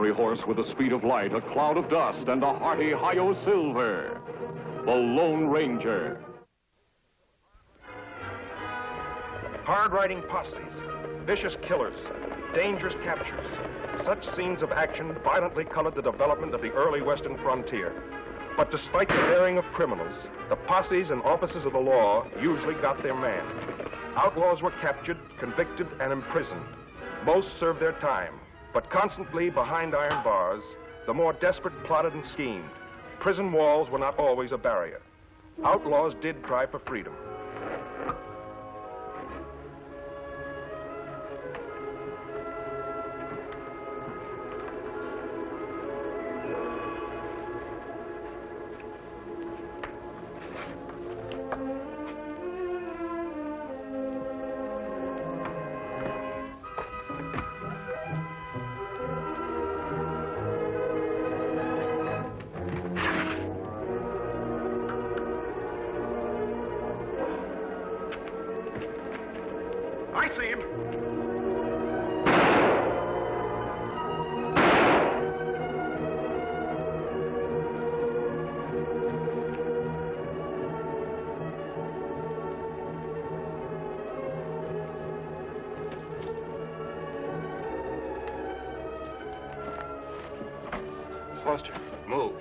fiery horse with the speed of light, a cloud of dust, and a hearty Hi-Yo Silver, the Lone Ranger. Hard-riding posses, vicious killers, dangerous captures. Such scenes of action violently colored the development of the early Western frontier. But despite the daring of criminals, the posses and officers of the law usually got their man. Outlaws were captured, convicted, and imprisoned. Most served their time, but constantly behind iron bars, the more desperate plotted and schemed. Prison walls were not always a barrier. Outlaws did cry for freedom. I see him. Foster, move.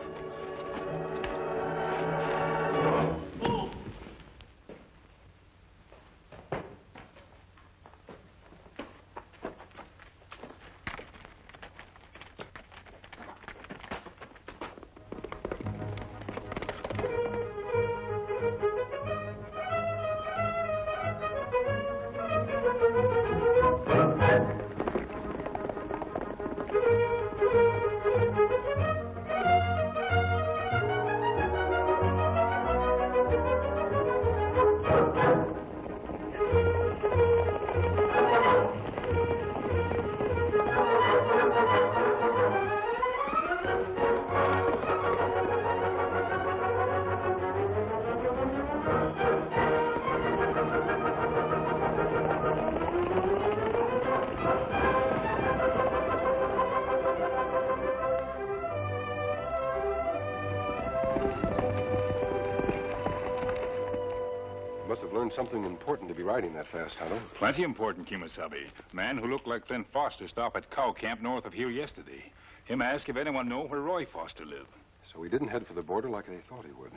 Must have learned something important to be riding that fast, Tonto. Plenty important, Kimasabi. Man who looked like Flint Foster stopped at cow camp north of here yesterday. Him asked if anyone know where Roy Foster lived. So he didn't head for the border like they thought he would.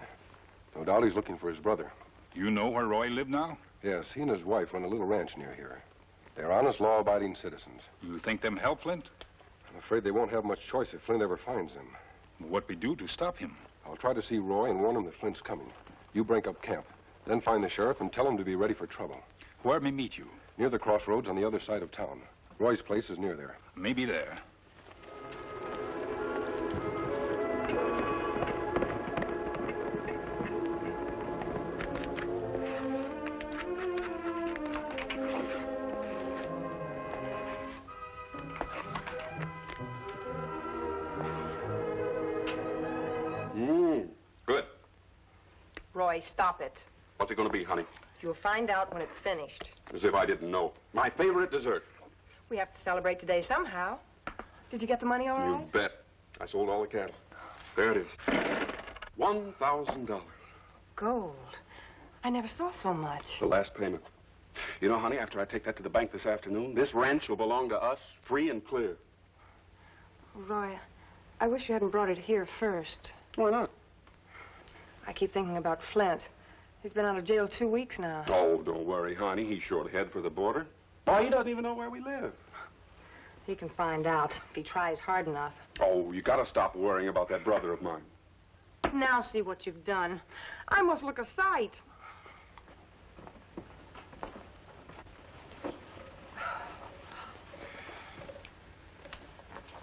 No doubt he's looking for his brother. You know where Roy lived now? Yes, he and his wife run a little ranch near here. They're honest, law-abiding citizens. You think them help Flint? I'm afraid they won't have much choice if Flint ever finds them. What we do to stop him? I'll try to see Roy and warn him that Flint's coming. You break up camp. Then find the sheriff and tell him to be ready for trouble. Where may meet you? Near the crossroads on the other side of town. Roy's place is near there. Maybe there. Good. Roy, stop it. What's it going to be, honey? You'll find out when it's finished. As if I didn't know. My favorite dessert. We have to celebrate today somehow. Did you get the money all right? You bet. I sold all the cattle. There it is. $1,000. Gold. I never saw so much. The last payment. You know, honey, after I take that to the bank this afternoon, this ranch will belong to us, free and clear. Roy, I wish you hadn't brought it here first. Why not? I keep thinking about Flint. He's been out of jail 2 weeks now. Oh, don't worry, honey. He's sure to head for the border. Why, he doesn't even know where we live. He can find out if he tries hard enough. Oh, you gotta stop worrying about that brother of mine. Now see what you've done. I must look a sight.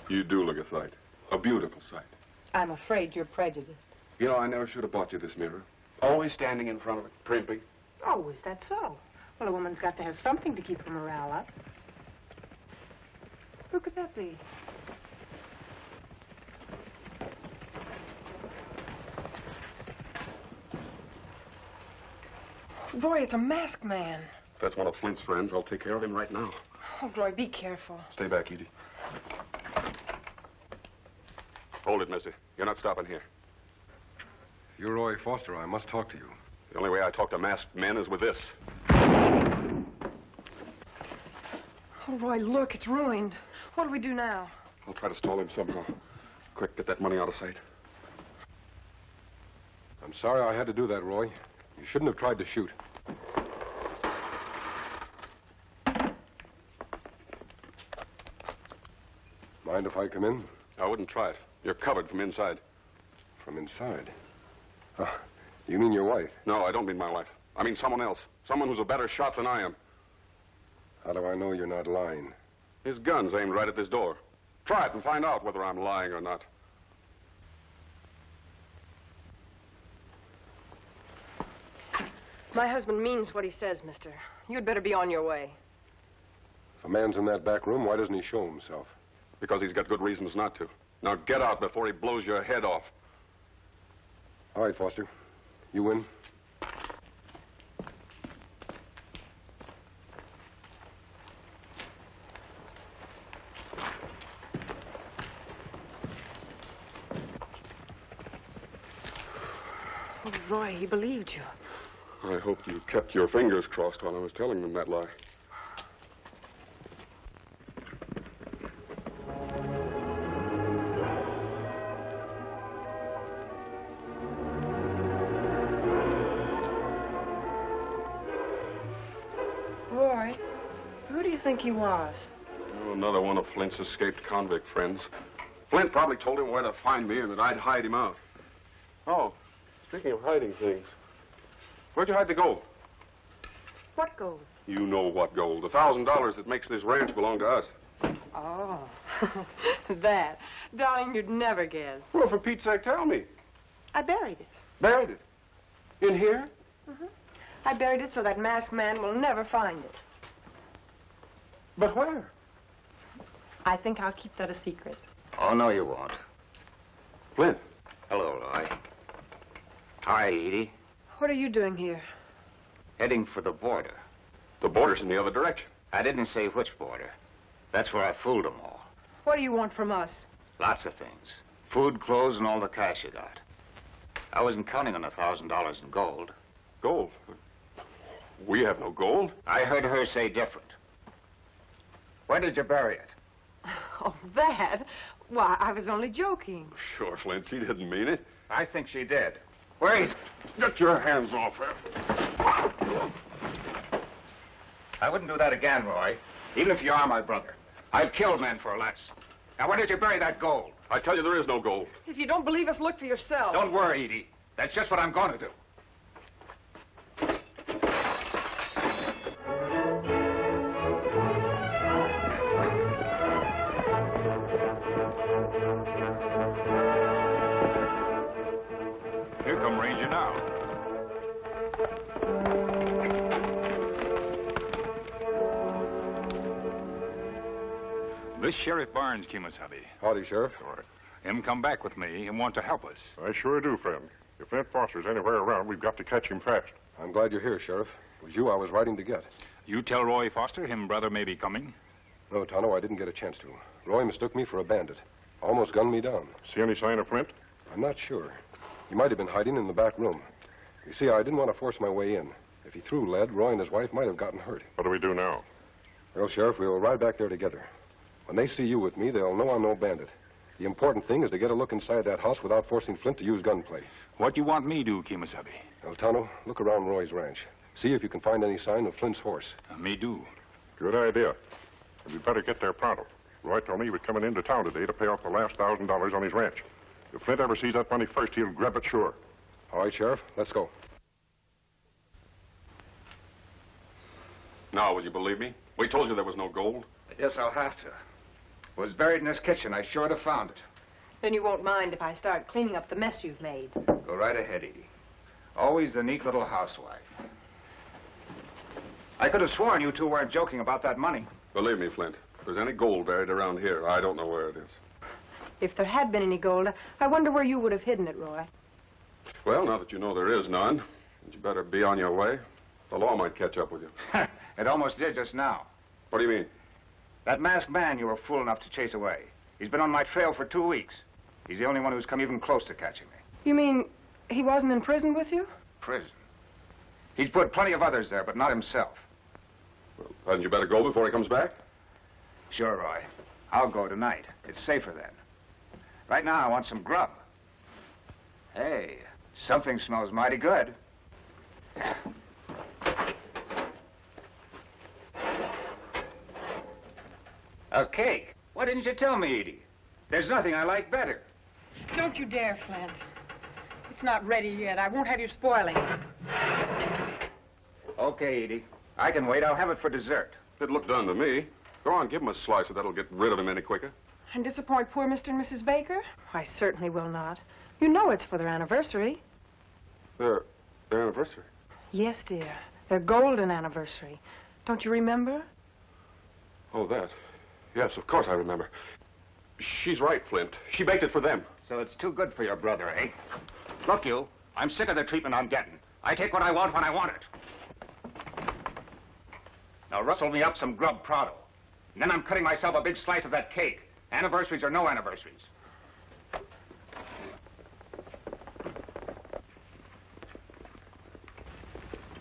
You do look a sight. A beautiful sight. I'm afraid you're prejudiced. You know, I never should have bought you this mirror. Always standing in front of it, primping. Oh, is that so? Well, a woman's got to have something to keep her morale up. Who could that be? Roy, it's a masked man. If that's one of Flint's friends, I'll take care of him right now. Oh, Roy, be careful. Stay back, Edie. Hold it, mister. You're not stopping here. You're Roy Foster. I must talk to you. The only way I talk to masked men is with this. Oh, Roy, look, it's ruined. What do we do now? I'll try to stall him somehow. Quick, get that money out of sight. I'm sorry I had to do that, Roy. You shouldn't have tried to shoot. Mind if I come in? I wouldn't try it. You're covered from inside. From inside? Ah, you mean your wife? No, I don't mean my wife. I mean someone else. Someone who's a better shot than I am. How do I know you're not lying? His gun's aimed right at this door. Try it and find out whether I'm lying or not. My husband means what he says, mister. You'd better be on your way. If a man's in that back room, why doesn't he show himself? Because he's got good reasons not to. Now get out before he blows your head off. All right, Foster. You win. Oh, Roy, he believed you. I hope you kept your fingers crossed while I was telling them that lie. Roy, who do you think he was? Oh, another one of Flint's escaped convict friends. Flint probably told him where to find me and that I'd hide him out. Oh, speaking of hiding things, where'd you hide the gold? What gold? You know what gold. The $1,000 that makes this ranch belong to us. Oh, that. Darling, you'd never guess. Well, for Pete's sake, tell me. I buried it. Buried it? In here? I buried it so that masked man will never find it. But where? I think I'll keep that a secret. Oh, no, you won't. Flint. Hello, Roy. Hi, Edie. What are you doing here? Heading for the border. The border's in the other direction. I didn't say which border. That's where I fooled them all. What do you want from us? Lots of things. Food, clothes, and all the cash you got. I wasn't counting on $1,000 in gold. Gold? We have no gold. I heard her say different. Where did you bury it? Oh, that? Why, I was only joking. Sure, Flint, she didn't mean it. I think she did. Where is... Get your hands off her. I wouldn't do that again, Roy. Even if you are my brother. I've killed men for less. Now, where did you bury that gold? I tell you, there is no gold. If you don't believe us, look for yourself. Don't worry, Edie. That's just what I'm going to do. Here come Ranger now. This Sheriff Barnes, Kimasabi. Howdy, Sheriff. Him come back with me and want to help us. I sure do, friend. If Flint Foster's anywhere around, we've got to catch him fast. I'm glad you're here, Sheriff. It was you I was riding to get. You tell Roy Foster him brother may be coming. No, Tonto, I didn't get a chance to. Roy mistook me for a bandit. Almost gunned me down. See any sign of Flint? I'm not sure. He might have been hiding in the back room. You see, I didn't want to force my way in. If he threw lead, Roy and his wife might have gotten hurt. What do we do now? Well, Sheriff, we'll ride back there together. When they see you with me, they'll know I'm no bandit. The important thing is to get a look inside that house without forcing Flint to use gunplay. What you want me do, Kimasabi? El Tano, look around Roy's ranch. See if you can find any sign of Flint's horse. Me do. Good idea. We'd better get there pronto. Roy told me he was coming into town today to pay off the last $1,000 on his ranch. If Flint ever sees that money first, he'll grab it sure. All right, Sheriff, let's go. Now, will you believe me? We told you there was no gold. I guess I'll have to. It was buried in this kitchen. I sure have found it. Then you won't mind if I start cleaning up the mess you've made. Go right ahead, Edie. Always the neat little housewife. I could have sworn you two weren't joking about that money. Believe me, Flint, if there's any gold buried around here, I don't know where it is. If there had been any gold, I wonder where you would have hidden it, Roy. Well, now that you know there is none, you better be on your way. The law might catch up with you. It almost did just now. What do you mean? That masked man you were fool enough to chase away. He's been on my trail for 2 weeks. He's the only one who's come even close to catching me. You mean he wasn't in prison with you? Prison. He's put plenty of others there, but not himself. Well, hadn't you better go before he comes back? Sure, Roy. I'll go tonight. It's safer then. Right now, I want some grub. Hey, something smells mighty good. A cake. Why didn't you tell me, Edie? There's nothing I like better. Don't you dare, Flint. It's not ready yet. I won't have you spoiling it. Okay, Edie. I can wait. I'll have it for dessert. It looked done to me. Go on, give him a slice, and that'll get rid of him any quicker. And disappoint poor Mr. and Mrs. Baker? I certainly will not. You know it's for their anniversary. Their anniversary? Yes, dear. Their golden anniversary. Don't you remember? Oh, that. Yes, of course I remember. She's right, Flint. She baked it for them. So it's too good for your brother, eh? Look, you. I'm sick of the treatment I'm getting. I take what I want when I want it. Now rustle me up some grub pronto. And then I'm cutting myself a big slice of that cake. Anniversaries or no anniversaries.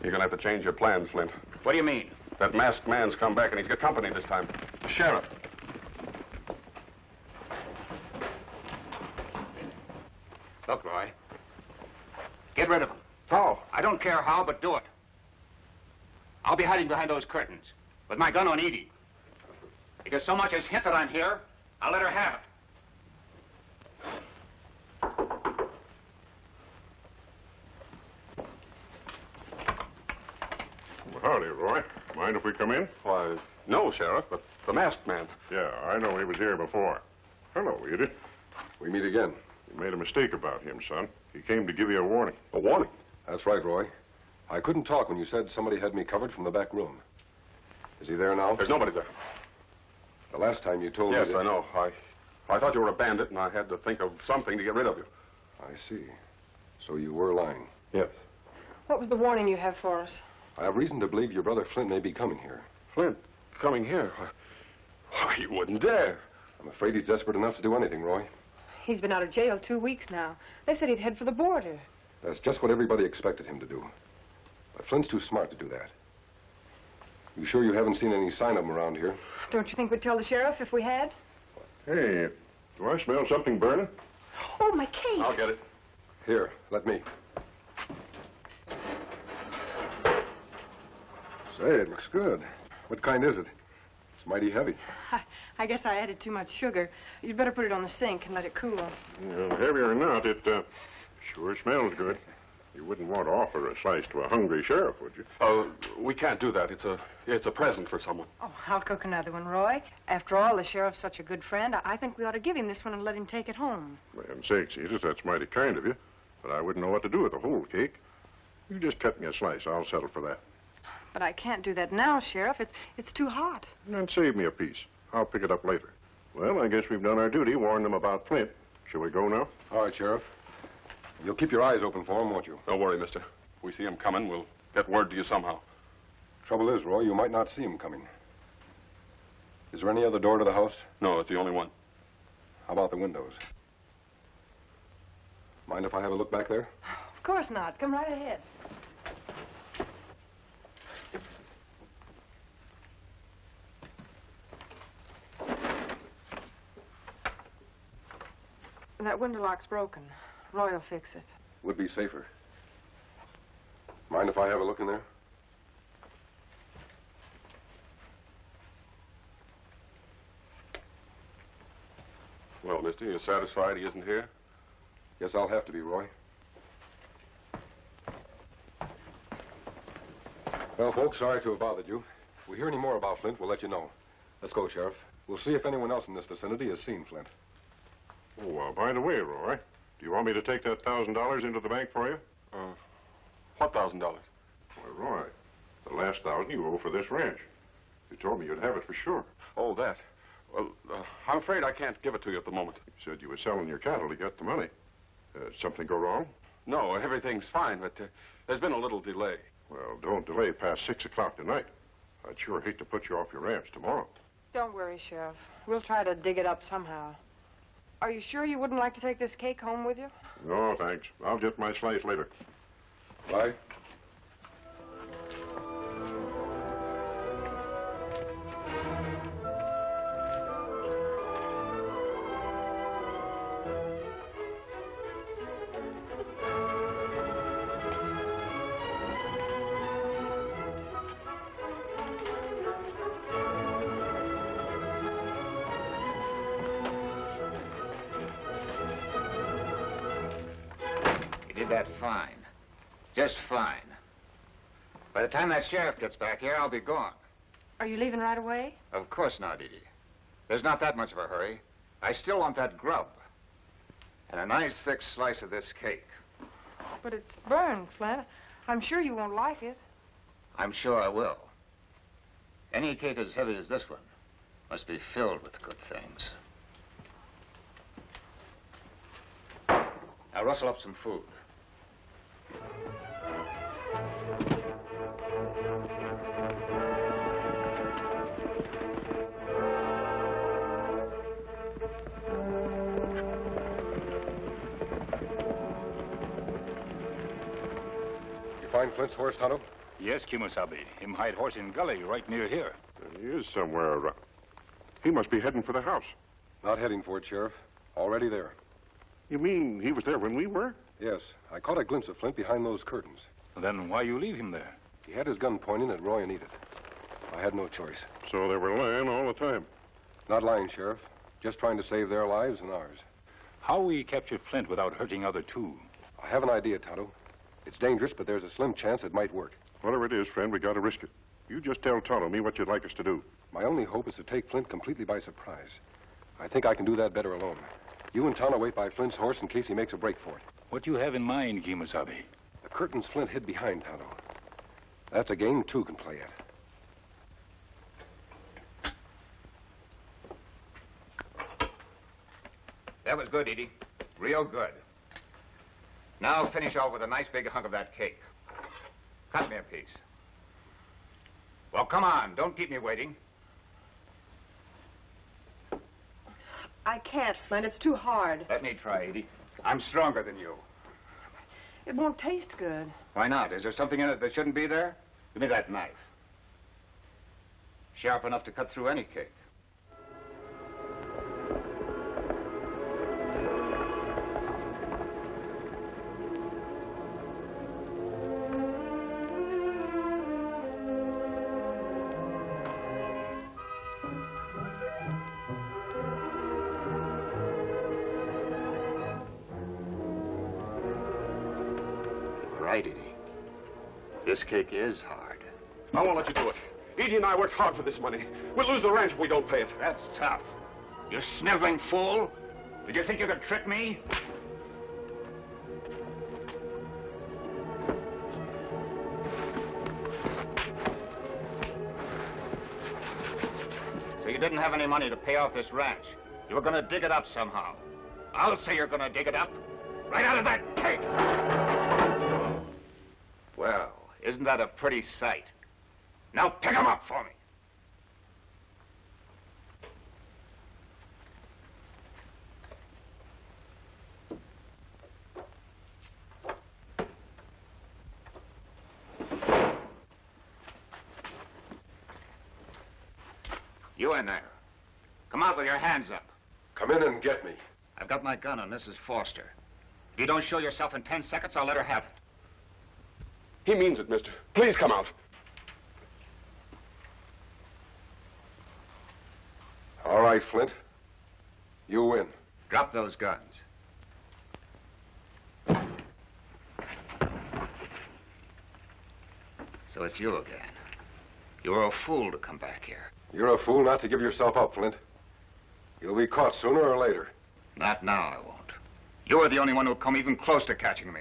You're gonna have to change your plans, Flint. What do you mean? That masked man's come back, and he's got company this time. The sheriff. Look, Roy. Get rid of him. How? I don't care how, but do it. I'll be hiding behind those curtains with my gun on Edie. If you so much as hint that I'm here, I'll let her have it. Well, howdy, Roy. Mind if we come in? Why, no, Sheriff, but the masked man. Yeah, I know he was here before. Hello, Edie. We meet again. You made a mistake about him, son. He came to give you a warning. A warning? That's right, Roy. I couldn't talk when you said somebody had me covered from the back room. Is he there now? There's nobody there. The last time you told Yes, me... Yes, I know. I thought you were a bandit, and I had to think of something to get rid of you. I see. So you were lying. Yes. What was the warning you have for us? I have reason to believe your brother Flint may be coming here. Flint, coming here? Why, you wouldn't dare. I'm afraid he's desperate enough to do anything, Roy. He's been out of jail 2 weeks now. They said he'd head for the border. That's just what everybody expected him to do. But Flint's too smart to do that. You sure you haven't seen any sign of him around here? Don't you think we'd tell the sheriff if we had? Hey, do I smell something burning? Oh, my cake! I'll get it. Here, let me. Say, it looks good. What kind is it? It's mighty heavy. I guess I added too much sugar. You'd better put it on the sink and let it cool. Well, heavy or not, it sure smells good. You wouldn't want to offer a slice to a hungry sheriff, would you? Oh, we can't do that. It's a present for someone. Oh, I'll cook another one, Roy. After all, the sheriff's such a good friend. I think we ought to give him this one and let him take it home. Land's sakes, Edith, that's mighty kind of you. But I wouldn't know what to do with the whole cake. You just cut me a slice. I'll settle for that. But I can't do that now, Sheriff. It's too hot. And save me a piece. I'll pick it up later. Well, I guess we've done our duty, warned them about Flint. Shall we go now? All right, Sheriff. You'll keep your eyes open for him, won't you? Don't worry, mister. If we see him coming, we'll get word to you somehow. Trouble is, Roy, you might not see him coming. Is there any other door to the house? No, it's the only one. How about the windows? Mind if I have a look back there? Of course not. Come right ahead. That window lock's broken. Roy will fix it. Would be safer. Mind if I have a look in there? Well, mister, you satisfied he isn't here? Yes, I'll have to be, Roy. Well, folks, sorry to have bothered you. If we hear any more about Flint, we'll let you know. Let's go, Sheriff. We'll see if anyone else in this vicinity has seen Flint. Oh, by the way, Roy, do you want me to take that $1,000 into the bank for you? What $1,000? Well, Roy, the last $1,000 you owe for this ranch. You told me you'd have it for sure. Oh, that. Well, I'm afraid I can't give it to you at the moment. You said you were selling your cattle to get the money. Something go wrong? No, everything's fine, but there's been a little delay. Well, don't delay past 6 o'clock tonight. I'd sure hate to put you off your ranch tomorrow. Don't worry, Sheriff. We'll try to dig it up somehow. Are you sure you wouldn't like to take this cake home with you? No, thanks. I'll get my slice later. Bye. You did that fine. Just fine. By the time that sheriff gets back here, I'll be gone. Are you leaving right away? Of course not, Edie. There's not that much of a hurry. I still want that grub. And a nice thick slice of this cake. But it's burned, Flint. I'm sure you won't like it. I'm sure I will. Any cake as heavy as this one must be filled with good things. Now rustle up some food. You find Flint's horse, Tonto? Yes, Kimosabe. Him hide horse in gully right near here. He is somewhere around. He must be heading for the house. Not heading for it, Sheriff. Already there. You mean he was there when we were? Yes, I caught a glimpse of Flint behind those curtains. Then why you leave him there? He had his gun pointing at Roy and Edith. I had no choice. So they were lying all the time. Not lying, Sheriff. Just trying to save their lives and ours. How we capture Flint without hurting other two? I have an idea, Tonto. It's dangerous, but there's a slim chance it might work. Whatever it is, friend, we gotta risk it. You just tell Tonto me what you'd like us to do. My only hope is to take Flint completely by surprise. I think I can do that better alone. You and Tonto wait by Flint's horse in case he makes a break for it. What you have in mind, Kimosabe? The curtains Flint hid behind, Tonto. That's a game two can play at. That was good, Edie. Real good. Now finish off with a nice big hunk of that cake. Cut me a piece. Well, come on. Don't keep me waiting. I can't, Flint. It's too hard. Let me try, Edie. I'm stronger than you. It won't taste good. Why not? Is there something in it that shouldn't be there? Give me that knife. Sharp enough to cut through any cake. Right, Edie. This cake is hard. I won't let you do it. Edie and I worked hard for this money. We'll lose the ranch if we don't pay it. That's tough. You sniveling fool. Did you think you could trick me? So you didn't have any money to pay off this ranch. You were going to dig it up somehow. I'll say you're going to dig it up. Right out of that cake. Well, isn't that a pretty sight? Now pick 'em up for me. You in there. Come out with your hands up. Come in and get me. I've got my gun on Mrs. Foster. If you don't show yourself in 10 seconds, I'll let her have it. He means it, mister. Please come out. All right, Flint. You win. Drop those guns. So it's you again. You were a fool to come back here. You're a fool not to give yourself up, Flint. You'll be caught sooner or later. Not now, I won't. You were the only one who'll come even close to catching me.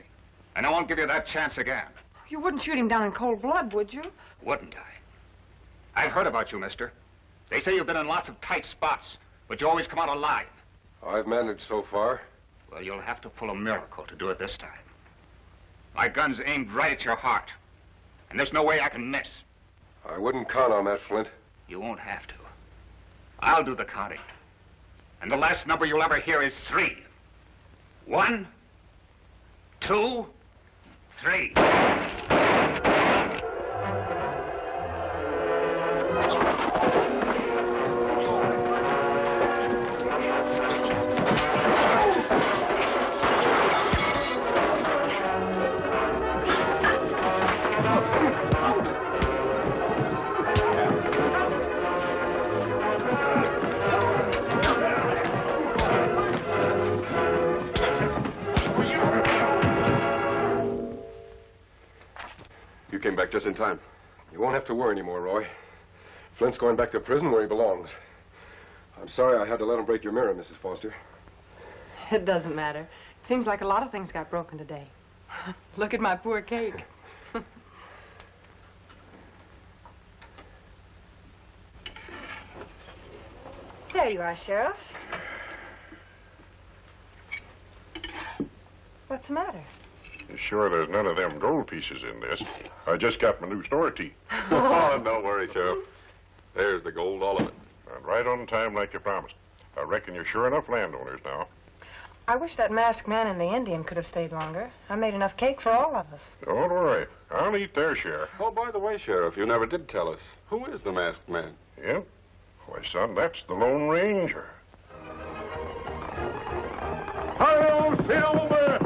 And I won't give you that chance again. You wouldn't shoot him down in cold blood, would you? Wouldn't I? I've heard about you, mister. They say you've been in lots of tight spots, but you always come out alive. I've managed so far. Well, you'll have to pull a miracle to do it this time. My gun's aimed right at your heart, and there's no way I can miss. I wouldn't count on that, Flint. You won't have to. I'll do the counting. And the last number you'll ever hear is 3. 1, 2, 3. You came back just in time. You won't have to worry anymore, Roy. Flint's going back to prison where he belongs. I'm sorry I had to let him break your mirror, Mrs. Foster. It doesn't matter. It seems like a lot of things got broken today. Look at my poor cake. There you are, Sheriff. What's the matter? You sure there's none of them gold pieces in this? I just got my new store teeth. Oh, don't worry, Sheriff. There's the gold, all of it. And right on time like you promised. I reckon you're sure enough landowners now. I wish that masked man and the Indian could have stayed longer. I made enough cake for all of us. Don't worry. I'll eat their share. Oh, by the way, Sheriff, you never did tell us. Who is the masked man? Yep. Why, son, that's the Lone Ranger. Hi-yo, Silver!